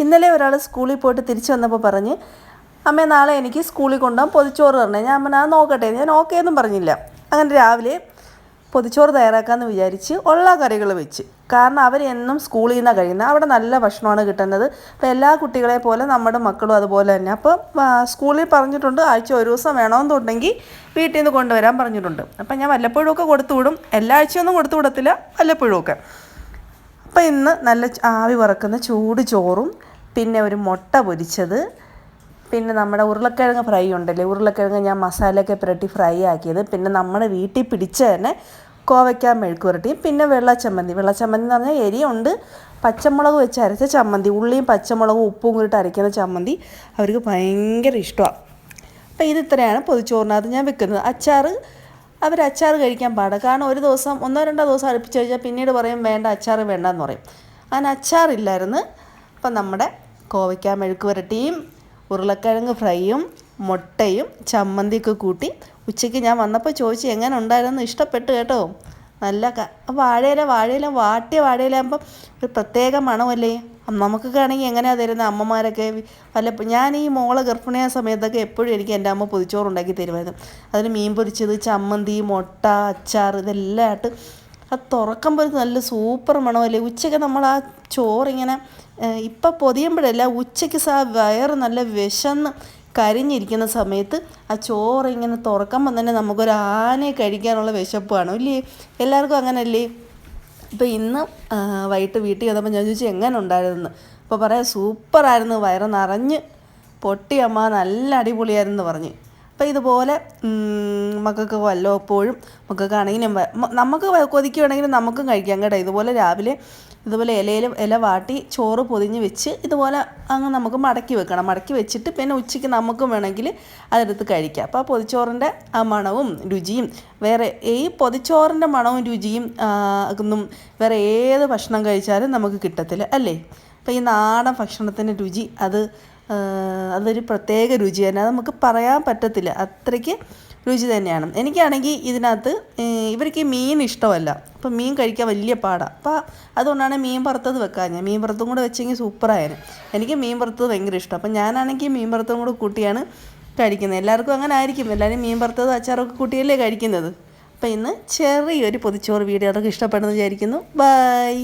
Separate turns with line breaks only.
ഇന്നലെ ഒരാൾ സ്കൂളിൽ പോയിട്ട് തിരിച്ചു വന്നപ്പോൾ പറഞ്ഞ്, അമ്മേ നാളെ എനിക്ക് സ്കൂളിൽ കൊണ്ടുപോകാൻ പൊതിച്ചോറ് തരണേ. ഞാൻ പറഞ്ഞു ആ നോക്കട്ടെ, ഞാൻ ഓക്കേ എന്നും പറഞ്ഞില്ല. അങ്ങനെ രാവിലെ പൊതിച്ചോറ് തയ്യാറാക്കാമെന്ന് വിചാരിച്ച് ഉള്ള കറികൾ വെച്ച്. കാരണം അവരെന്നും സ്കൂളിൽ നിന്നാണ് കഴിയുന്നത്, അവിടെ നല്ല ഭക്ഷണമാണ് കിട്ടുന്നത്. അപ്പോൾ എല്ലാ കുട്ടികളെ പോലെ നമ്മുടെ മക്കളും അതുപോലെ തന്നെ. അപ്പോൾ സ്കൂളിൽ പറഞ്ഞിട്ടുണ്ട് ആഴ്ച ഒരു ദിവസം വേണമെന്നുണ്ടെങ്കിൽ വീട്ടിൽ നിന്ന് കൊണ്ടുവരാൻ പറഞ്ഞിട്ടുണ്ട്. അപ്പം ഞാൻ വല്ലപ്പോഴും ഒക്കെ കൊടുത്തു വിടും, എല്ലാ ആഴ്ചയൊന്നും കൊടുത്തു വിടത്തില്ല, വല്ലപ്പോഴും ഒക്കെ. അപ്പോൾ ഇന്ന് നല്ല ആവി വറക്കുന്ന ചൂട് ചോറും പിന്നെ ഒരു മുട്ട പൊരിച്ചത്, പിന്നെ നമ്മുടെ ഉരുളക്കിഴങ്ങ് ഫ്രൈ ഉണ്ടല്ലേ, ഉരുളക്കിഴങ്ങ് ഞാൻ മസാലയൊക്കെ പുരട്ടി ഫ്രൈ ആക്കിയത്, പിന്നെ നമ്മുടെ വീട്ടിൽ പിടിച്ച തന്നെ കോവയ്ക്ക മെഴുക്ക് പുരട്ടിയും, പിന്നെ വെള്ളച്ചമ്മന്തി എന്ന് പറഞ്ഞാൽ എരിയുണ്ട്, പച്ചമുളക് വെച്ച് അരച്ച ചമ്മന്തി, ഉള്ളിയും പച്ചമുളകും ഉപ്പും കൂടിയിട്ട് അരയ്ക്കുന്ന ചമ്മന്തി അവർക്ക് ഭയങ്കര ഇഷ്ടമാണ്. അപ്പോൾ ഇതിത്രയാണ് പൊതിച്ചോറിനകത്ത് ഞാൻ വെക്കുന്നത്. അച്ചാർ കഴിക്കാൻ പാടാണ്. കാരണം ഒരു ദിവസം 1-2 ദിവസം അടുപ്പിച്ച് കഴിച്ചാൽ പിന്നീട് പറയും വേണ്ട, അച്ചാർ വേണ്ടെന്ന് പറയും. അങ്ങനെ അച്ചാറില്ലായിരുന്നു. അപ്പം നമ്മുടെ കോവയ്ക്ക മെഴുക്ക് പുരട്ടിയും ഉരുളക്കിഴങ്ങ് ഫ്രൈയും മുട്ടയും ചമ്മന്തിയൊക്കെ കൂട്ടി ഉച്ചയ്ക്ക് ഞാൻ വന്നപ്പോൾ ചോദിച്ചു എങ്ങനെ ഉണ്ടായിരുന്നു, ഇഷ്ടപ്പെട്ടു കേട്ടോ. നല്ല വാഴയില വാട്ടിയ വാഴയിലാകുമ്പം ഒരു പ്രത്യേക മണമല്ലേ. നമുക്കൊക്കെ ആണെങ്കിൽ എങ്ങനെയാണ് തരുന്നത്, അമ്മമാരൊക്കെ ഞാൻ ഈ മോളെ ഗർഭിണിയായ സമയത്തൊക്കെ എപ്പോഴും എനിക്ക് എൻ്റെ അമ്മ പൊതിച്ചോറുണ്ടാക്കി തരുമായിരുന്നു. അതിന് മീൻ പൊരിച്ചത്, ചമ്മന്തി, മുട്ട, അച്ചാർ ഇതെല്ലാം ആയിട്ട് അത് തുറക്കുമ്പോൾ നല്ല സൂപ്പർ മണമല്ലേ. ഉച്ചയ്ക്ക് നമ്മൾ ആ ചോറിങ്ങനെ ഇപ്പം പൊതിയുമ്പോഴല്ല, ഉച്ചയ്ക്ക് വയറ് നല്ല വിശന്ന് കരിഞ്ഞിരിക്കുന്ന സമയത്ത് ആ ചോറ് ഇങ്ങനെ തുറക്കുമ്പോൾ തന്നെ നമുക്കൊരു ആനയെ കഴിക്കാനുള്ള വിശപ്പാണ് ഇല്ലേ. എല്ലാവർക്കും അങ്ങനെയല്ലേ. ഇപ്പോൾ ഇന്ന് വൈകിട്ട് വീട്ടിൽ വന്നപ്പോൾ ഞാൻ ചോദിച്ചു എങ്ങനെ ഉണ്ടായിരുന്നു. അപ്പോൾ പറയാം സൂപ്പറായിരുന്നു, വയറ് നിറഞ്ഞ് പൊട്ടിയമ്മ, നല്ല അടിപൊളിയായിരുന്നു പറഞ്ഞ്. അപ്പോൾ ഇതുപോലെ മക്കൾക്ക് വല്ലപ്പോഴും മക്കൾക്കാണെങ്കിലും നമുക്ക് കൊതിക്കുകയാണെങ്കിലും നമുക്കും കഴിക്കാം കേട്ടോ. ഇതുപോലെ രാവിലെ ഇല വാട്ടി ചോറ് പൊതിഞ്ഞ് വെച്ച് ഇതുപോലെ അങ്ങ് നമുക്ക് മടക്കി വെക്കണം. മടക്കി വെച്ചിട്ട് പിന്നെ ഉച്ചയ്ക്ക് നമുക്കും വേണമെങ്കിൽ അതെടുത്ത് കഴിക്കാം. അപ്പോൾ ആ പൊതിച്ചോറിൻ്റെ ആ മണവും രുചിയും വേറെ, ഈ പൊതിച്ചോറിൻ്റെ മണവും രുചിയും ഒന്നും വേറെ ഏത് ഭക്ഷണം കഴിച്ചാലും നമുക്ക് കിട്ടത്തില്ല അല്ലേ. അപ്പോൾ ഈ നാടൻ ഭക്ഷണത്തിൻ്റെ രുചി അതൊരു പ്രത്യേക രുചി തന്നെ, അത് നമുക്ക് പറയാൻ പറ്റത്തില്ല, അത്രയ്ക്ക് രുചി തന്നെയാണ്. എനിക്കാണെങ്കിൽ ഇതിനകത്ത് ഇവർക്ക് മീൻ ഇഷ്ടമല്ല, അപ്പം മീൻ കഴിക്കാൻ വലിയ പാടാണ്. അപ്പോൾ അതുകൊണ്ടാണ് മീൻ വറുത്തത് വെക്കാൻ. ഞാൻ മീൻ വറുത്തും കൂടെ വെച്ചെങ്കിൽ സൂപ്പറായിരുന്നു. എനിക്ക് മീൻ വറുത്തത് ഭയങ്കര ഇഷ്ടം. അപ്പം ഞാനാണെങ്കിൽ മീൻ വറുത്തും കൂടെ കൂട്ടിയാണ് കഴിക്കുന്നത്. എല്ലാവർക്കും അങ്ങനെ ആയിരിക്കും, എല്ലാവരും മീൻ വറുത്തത് അച്ചാറൊക്കെ കൂട്ടിയല്ലേ കഴിക്കുന്നത്. അപ്പോൾ ഇന്ന് ചെറിയൊരു പൊതിച്ചോറ് വീഡിയോ അതൊക്കെ ഇഷ്ടപ്പെടുന്നു വിചാരിക്കുന്നു. ബൈ.